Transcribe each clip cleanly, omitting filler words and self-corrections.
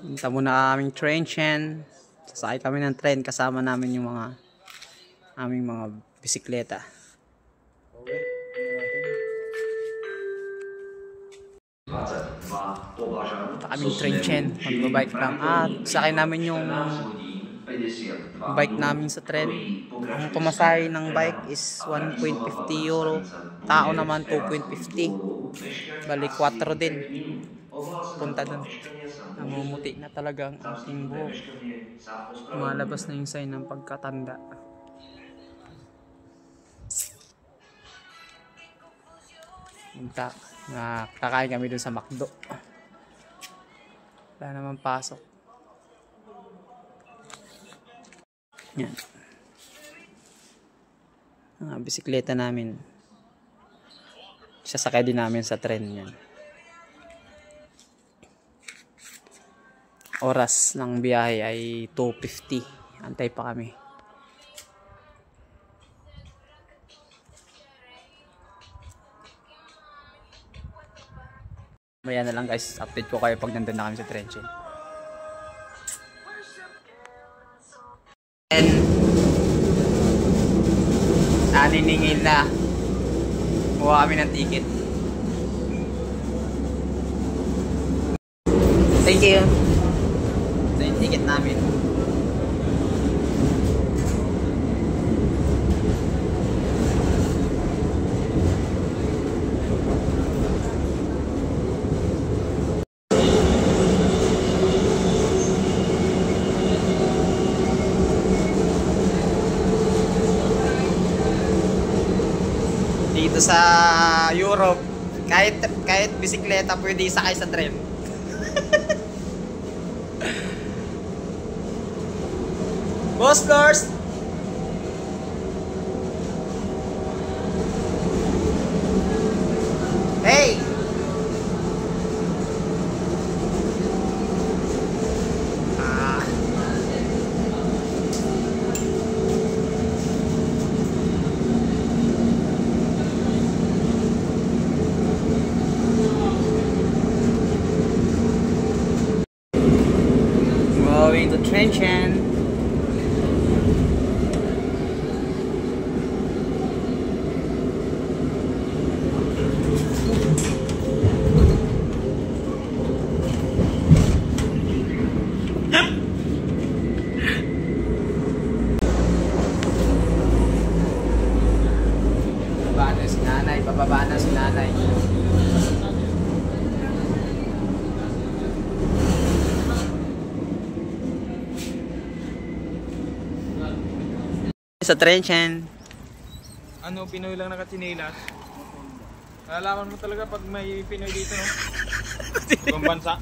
Punta muna aming train chain. Sasakay kami ng train kasama namin yung mga aming mga bisikleta. Punta kaming train chain. Magbabike lang. At sakay namin yung bike namin sa tren. Ang pamasahe ng bike is 1.50 euro. Tao naman 2.50. Bali 4 din. Punta dun. Namumuti na talaga ang aking buhok. Malabas na yung sign ng pagkatanda. Punta. Kakain kami dun sa McDo. Wala naman pasok. Yan. Ang bisikleta namin. Sasakay din namin sa tren yan. Oras ng biyahe ay 2:50. Antay pa kami. Maya na lang guys, update ko kayo pag nandun na kami sa tren chain. And naniningil na. Kuha kami ng ticket. Thank you. Ito yung ticket namin. Dito sa Europe, kahit bisikleta pwede sakay sa tren. Boss Lars! Hey! Going to train chain. Bababa na si nanay. Sa train chain. Ano, Pinoy lang nakachinilas. Nalalaman mo talaga pag may Pinoy dito, no? Ibang bansa.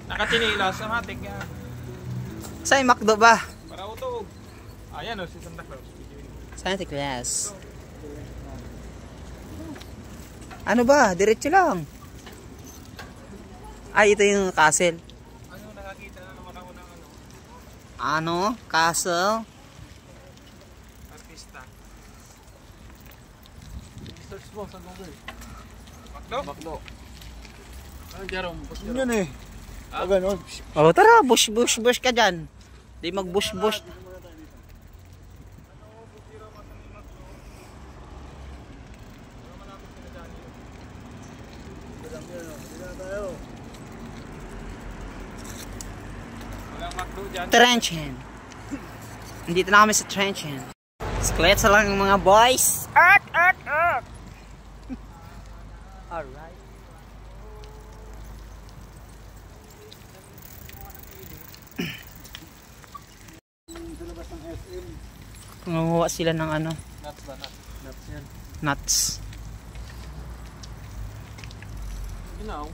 Nakachinilas, amatik yan. Sa'yo McDo ba? Para utog. Ayan o, si Santa Claus. Santa Claus. Ano ba? Diretso lang. Ay, ito yung castle. Ano, nakakita na naman ako ng ano? Ano? Castle? Artista. Search mo sa Google. Makdo? Makdo. Ano, Jerome? Yun yan eh. O ganon. Oh, tara, bush ka dyan. Di mag bush. Trenchen. Nandito na kami sa Trenchen. Skleta lang yung mga boys. Alright. Nanguha sila ng ano? Nuts ba? Nuts yan. Nuts. Ginaw.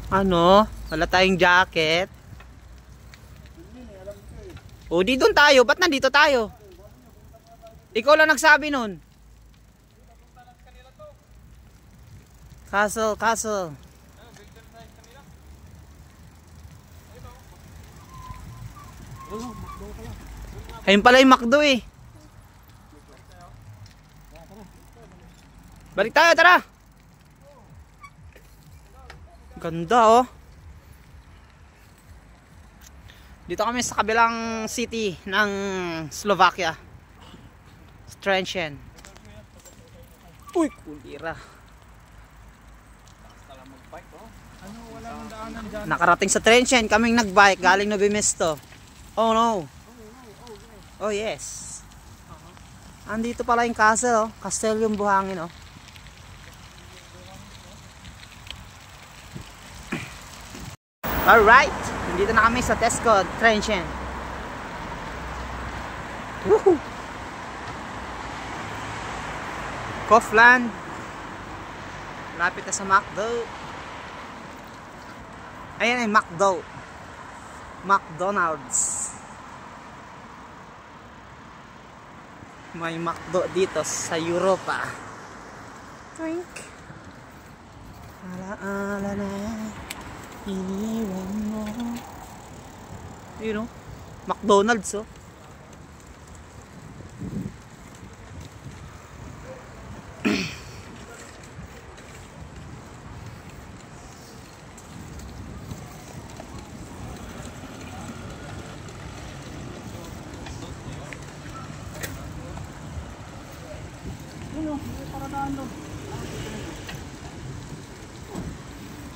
Ano? Wala tayong jacket. O, di doon tayo. Ba't nandito tayo? Ikaw lang nagsabi nun. Castle. Ayun pala yung McDo eh. Balik tayo, tara. Ganda oh. Dito kami sa kabilang city ng Slovakia. Trenčín. Uy, kulira. Ano, wala nang daanan dyan. Nakarating sa Trenčín, kaming nagbike galing Novi Mesto. Oh no. Oh yes. Andito pala yung castle, oh. Castle yung buhangin, oh. Alright, nandito na kami sa Tesco, Trenčín. Woohoo! Kaufland. Lapit na sa McDo. Ayan ay McDo. McDonald's. May McDo dito sa Europa. Twink. Alaala na iniwan mo. Yun o. McDonald's oh.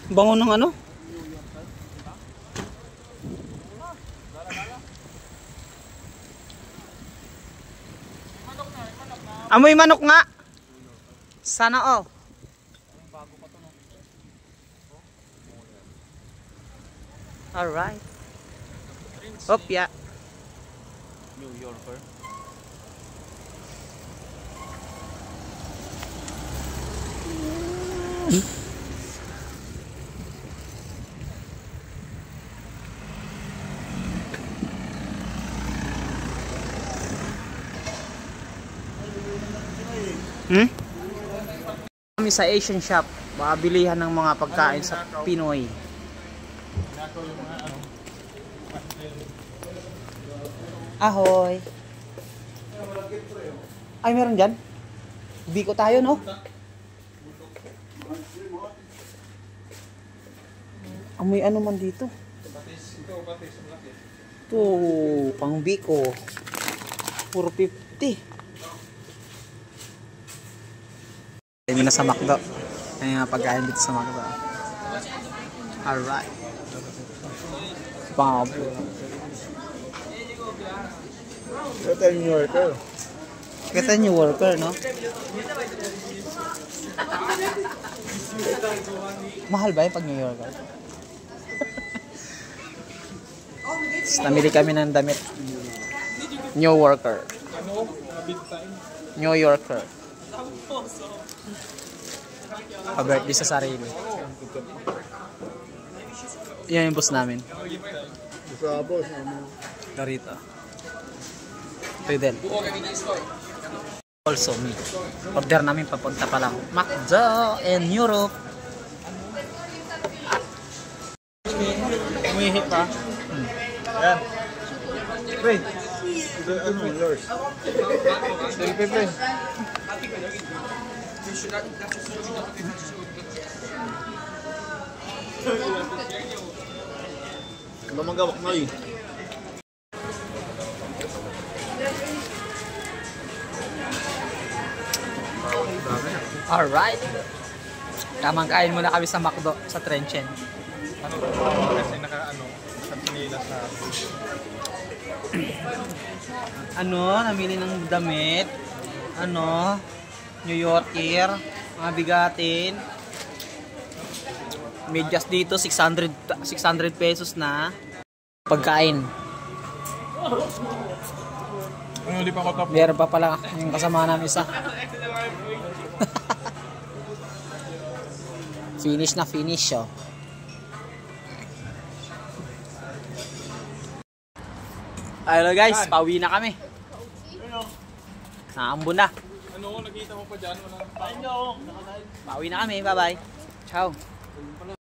Bango ng ano? Amoy manok nga. Sana oh. Alright. Hop ya. New Yorker. Kami sa Asian shop, mabilihan ng mga pagkain sa Pinoy. Ahoy. Ay, meron dyan? Biko tayo, no? Amoy ano man dito? Ito, pang biko. 450. Hindi na sa McDo. Ay nga pagkain dito sa McDo. Alright. Pang Ito yung New Yorker. kita New Yorker, no? Mahal ba yung pag New Yorker? Namili kami ng damit. New Yorker. Ano? Big time. New Yorker. Pa-birthday sa sarili. Yan yung boss namin. Sa boss. Darita. Ito din. Also me. Order namin papunta pa lang. McDo in Europe. Umihi pa. Ayan. Pre. Ito ano yours. Selfie pre. Mamagawak na yun. Alright. Tamang kain muna kami sa McDo sa Trenčín. Ano kasi nakapinilas na. Namili ng damit. New Yorker, mga bigatin. Medyas dito 600 pesos na. Pagkain. Ano hindi pa ko top? Meron pa pala yung kasama namin isa. Finish oh. Hello guys, pauwi na kami. Naambon na. Ano, nakita mo pa dyan? Wala. Pauwi na kami, bye bye. Ciao.